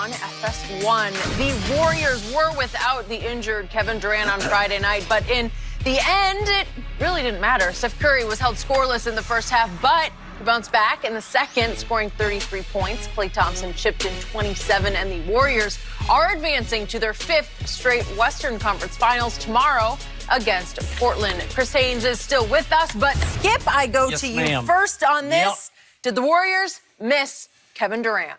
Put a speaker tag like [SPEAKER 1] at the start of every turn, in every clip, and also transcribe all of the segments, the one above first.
[SPEAKER 1] on FS1. The Warriors were without the injured Kevin Durant on Friday night, but in the end, it really didn't matter. Steph Curry was held scoreless in the first half, but he bounced back in the second, scoring 33 points. Klay Thompson chipped in 27, and the Warriors are advancing to their fifth straight Western Conference Finals tomorrow against Portland. Chris Haynes is still with us, but Skip, I go to you first on this. Did the Warriors miss Kevin Durant?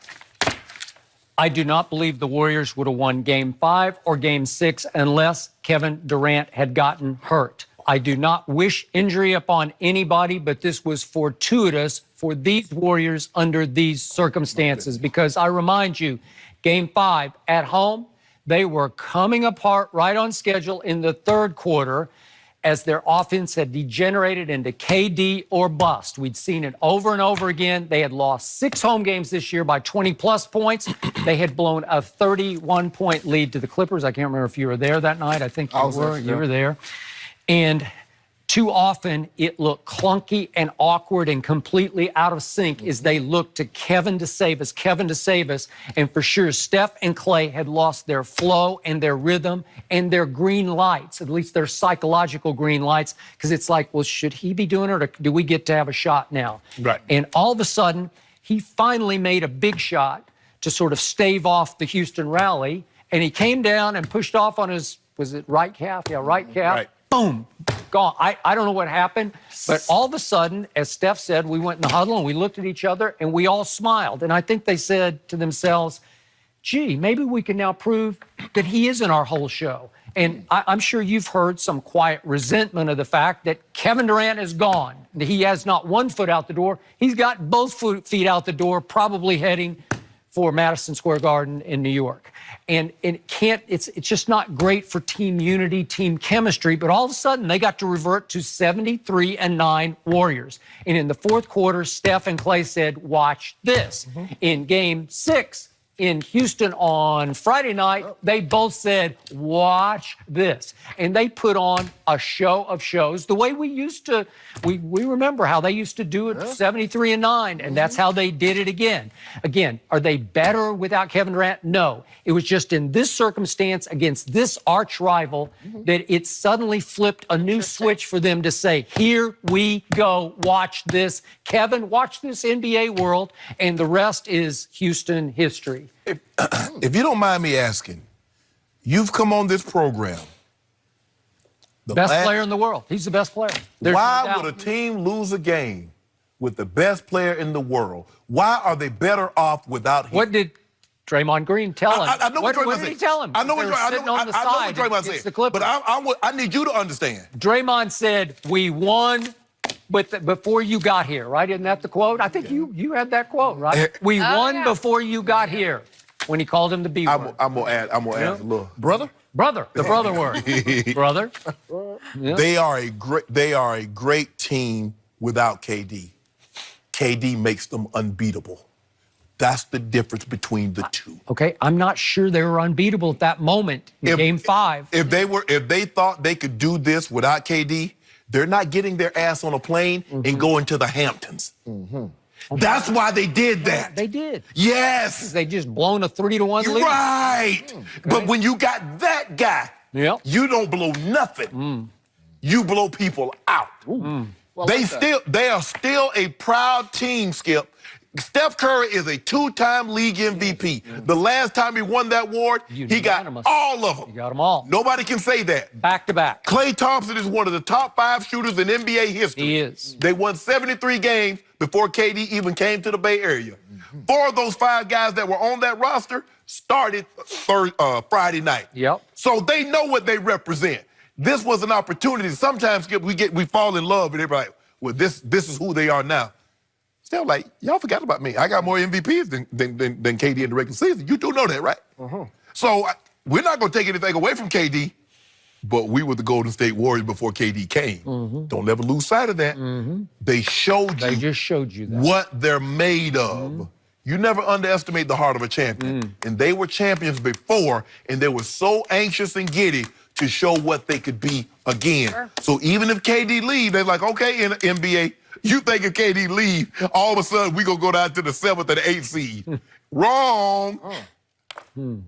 [SPEAKER 2] I do not believe the Warriors would have won Game 5 or Game 6 unless Kevin Durant had gotten hurt. I do not wish injury upon anybody, but this was fortuitous for these Warriors under these circumstances because I remind you, Game 5 at home, they were coming apart right on schedule in the third quarter as their offense had degenerated into KD or bust. We'd seen it over and over again. They had lost 6 home games this year by 20-plus points. They had blown a 31-point lead to the Clippers. I can't remember if you were there that night. I think you were. You were there. And too often it looked clunky and awkward and completely out of sync as they looked to Kevin to save us. And for sure, Steph and Klay had lost their flow and their rhythm and their green lights, at least their psychological green lights, because it's like, well, should he be doing it or do we get to have a shot now?
[SPEAKER 3] Right.
[SPEAKER 2] And all of a sudden, he finally made a big shot to sort of stave off the Houston rally. And he came down and pushed off on his, was it right calf? Yeah, right calf.
[SPEAKER 3] Right.
[SPEAKER 2] Boom, gone. I don't know what happened, but all of a sudden, as Steph said, we went in the huddle and we looked at each other and we all smiled. And I think they said to themselves, gee, maybe we can now prove that he isn't our whole show. And I'm sure you've heard some quiet resentment of the fact that Kevin Durant is gone. He has not one foot out the door. He's got both feet out the door, probably heading for Madison Square Garden in New York. And it's just not great for team unity, team chemistry, but all of a sudden they got to revert to 73-9 Warriors. And in the fourth quarter, Steph and Klay said, watch this. In Game 6 in Houston on Friday night, they both said, watch this. And they put on a show of shows the way we used to. We remember how they used to do it 73-9, and that's how they did it again. Again, are they better without Kevin Durant? No. It was just in this circumstance against this arch rival that it suddenly flipped a new switch for them to say, here we go, watch this. Kevin, watch this NBA world, and the rest is Houston history.
[SPEAKER 3] If you don't mind me asking, you've come on this program.
[SPEAKER 2] Best player in the world. He's the best player.
[SPEAKER 3] Why would a team lose a game with the best player in the world? Why are they better off without him?
[SPEAKER 2] What did Draymond Green tell him?
[SPEAKER 3] I know what
[SPEAKER 2] What did he tell him?
[SPEAKER 3] I know what Draymond said. But I need you to understand.
[SPEAKER 2] Draymond said, we won before you got here, right? Isn't that the quote? I think you had that quote, right? We won before you got here, when he called him the B word.
[SPEAKER 3] I'm gonna add a little brother.
[SPEAKER 2] The brother word. Brother. Yeah.
[SPEAKER 3] They are a great team without KD. KD makes them unbeatable. That's the difference between the two.
[SPEAKER 2] Okay, I'm not sure they were unbeatable at that moment in Game 5.
[SPEAKER 3] If they thought they could do this without KD, they're not getting their ass on a plane and going to the Hamptons. That's why they did that.
[SPEAKER 2] They did.
[SPEAKER 3] Yes.
[SPEAKER 2] They just blown a 3-1 lead.
[SPEAKER 3] Right. Okay. But when you got that guy, you don't blow nothing. You blow people out.
[SPEAKER 4] Well,
[SPEAKER 3] they are still a proud team, Skip. Steph Curry is a 2-time league MVP. The last time he won that award, he got all of them.
[SPEAKER 2] He got them all.
[SPEAKER 3] Nobody can say that.
[SPEAKER 2] Back to back.
[SPEAKER 3] Klay Thompson is one of the top 5 shooters in NBA history.
[SPEAKER 2] He is.
[SPEAKER 3] They won 73 games before KD even came to the Bay Area. 4 of those 5 guys that were on that roster started Friday night.
[SPEAKER 2] Yep.
[SPEAKER 3] So they know what they represent. This was an opportunity. Sometimes we fall in love and everybody, well, this is who they are now. Still, like, y'all forgot about me. I got more MVPs than KD in the regular season. You do know that, right? So we're not going to take anything away from KD, but we were the Golden State Warriors before KD came. Don't ever lose sight of that. They showed you.
[SPEAKER 2] They just showed you that.
[SPEAKER 3] What they're made of. You never underestimate the heart of a champion. And they were champions before, and they were so anxious and giddy to show what they could be again. So even if KD leave, they're like, okay, in the NBA, you think if KD leave, all of a sudden we gonna go down to the 7th or the 8th seed. Wrong.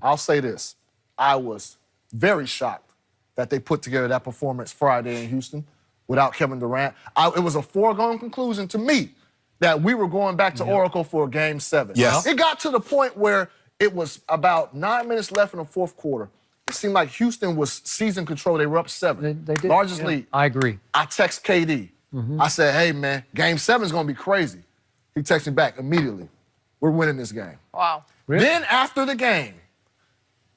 [SPEAKER 4] I'll say this. I was very shocked that they put together that performance Friday in Houston without Kevin Durant. It was a foregone conclusion to me that we were going back to Oracle for Game 7.
[SPEAKER 3] Yes.
[SPEAKER 4] It got to the point where it was about 9 minutes left in the fourth quarter. It seemed like Houston was season control. They were up 7.
[SPEAKER 2] They did.
[SPEAKER 4] Largest lead.
[SPEAKER 2] I agree.
[SPEAKER 4] I text KD. I said, hey, man, Game 7 is going to be crazy. He texted me back immediately. We're winning this game.
[SPEAKER 1] Wow.
[SPEAKER 2] Really?
[SPEAKER 4] Then after the game,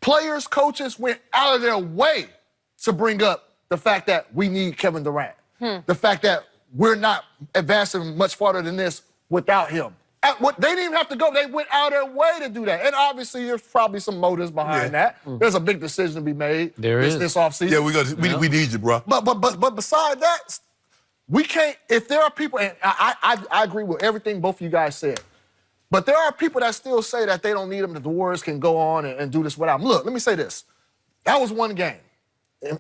[SPEAKER 4] players, coaches went out of their way to bring up the fact that we need Kevin Durant. The fact that we're not advancing much farther than this without him. They didn't even have to go. They went out of their way to do that. And obviously, there's probably some motives behind that. There's a big decision to be made this offseason.
[SPEAKER 3] Yeah, we need you, bro.
[SPEAKER 4] But beside that, we can't, if there are people, and I agree with everything both of you guys said, but there are people that still say that they don't need him, that the Warriors can go on and do this without him. Look, let me say this. That was one game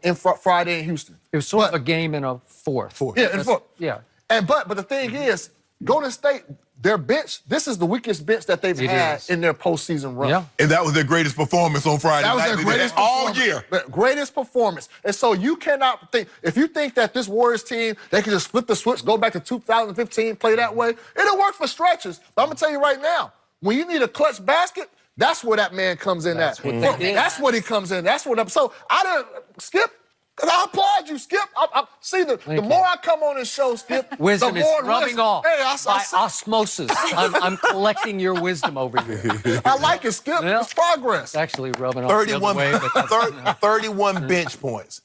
[SPEAKER 4] in Friday in Houston.
[SPEAKER 2] It was sort of a game in a fourth.
[SPEAKER 4] Yeah, in a fourth.
[SPEAKER 2] Yeah.
[SPEAKER 4] But the thing is, Golden State, their bench, this is the weakest bench that they've had in their postseason run.
[SPEAKER 2] Yeah.
[SPEAKER 3] And that was their greatest performance on Friday
[SPEAKER 4] That was
[SPEAKER 3] night.
[SPEAKER 4] their greatest
[SPEAKER 3] all
[SPEAKER 4] performance.
[SPEAKER 3] year.
[SPEAKER 4] The greatest performance. And so you cannot think, if you think that this Warriors team, they can just flip the switch, go back to 2015, play that way, it'll work for stretches. But I'm going to tell you right now, when you need a clutch basket, that's where that man comes in at. That's what he comes in. That's what I'm. So I don't, Skip, I applaud you, Skip. See, the more I come on this show, Skip,
[SPEAKER 2] Wisdom
[SPEAKER 4] the
[SPEAKER 2] is
[SPEAKER 4] more
[SPEAKER 2] rubbing off by osmosis. I'm collecting your wisdom over you.
[SPEAKER 4] I like it, Skip.
[SPEAKER 2] Yeah.
[SPEAKER 4] It's progress.
[SPEAKER 2] It's actually rubbing off the other way. But
[SPEAKER 3] 31 bench points.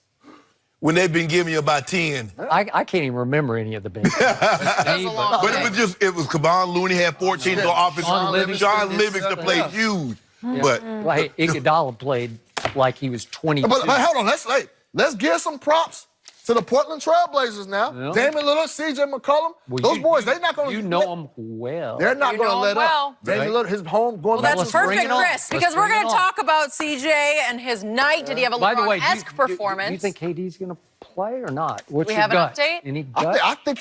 [SPEAKER 3] When they've been giving you about 10.
[SPEAKER 2] I can't even remember any of the bench.
[SPEAKER 1] That's a long
[SPEAKER 3] But
[SPEAKER 1] day.
[SPEAKER 3] it was Kevon Looney had 14 to offense. John Livingston played huge. But
[SPEAKER 2] Like Iguodala played like he was 20.
[SPEAKER 4] But hold on, let's give some props to the Portland Trailblazers now.
[SPEAKER 2] Yeah.
[SPEAKER 4] Damian Lillard, C.J. McCollum, those boys, they're not going to.
[SPEAKER 2] You know them well.
[SPEAKER 4] They're not
[SPEAKER 1] You
[SPEAKER 4] going to
[SPEAKER 1] know
[SPEAKER 4] let
[SPEAKER 1] 'em well.
[SPEAKER 4] up. Damian Lillard, his home going
[SPEAKER 1] Well,
[SPEAKER 4] back
[SPEAKER 1] that's
[SPEAKER 4] to
[SPEAKER 2] bring
[SPEAKER 1] perfect,
[SPEAKER 2] it on.
[SPEAKER 1] Chris,
[SPEAKER 2] Let's
[SPEAKER 1] because we're
[SPEAKER 2] bring
[SPEAKER 1] going
[SPEAKER 2] it
[SPEAKER 1] to
[SPEAKER 2] on.
[SPEAKER 1] talk about CJ and his night. Did he have a
[SPEAKER 2] By the way,
[SPEAKER 1] LeBron-esque performance?
[SPEAKER 2] do you think KD's going to play or not? What's
[SPEAKER 1] We
[SPEAKER 2] your
[SPEAKER 1] have an
[SPEAKER 2] gut?
[SPEAKER 1] update?
[SPEAKER 2] Any gut?
[SPEAKER 4] I think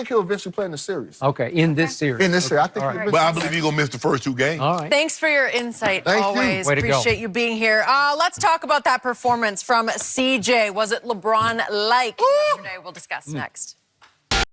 [SPEAKER 4] he'll eventually play in the series.
[SPEAKER 2] Okay, in this series.
[SPEAKER 4] In this series, I think
[SPEAKER 2] All
[SPEAKER 4] he'll
[SPEAKER 2] right.
[SPEAKER 4] eventually
[SPEAKER 3] I believe you're going to miss the first 2 games.
[SPEAKER 2] All right.
[SPEAKER 1] Thanks for your insight,
[SPEAKER 4] Thank you.
[SPEAKER 1] always.
[SPEAKER 2] Way to go.
[SPEAKER 1] Appreciate you being here. Let's talk about that performance from CJ. Was it LeBron-like yesterday? We'll discuss next.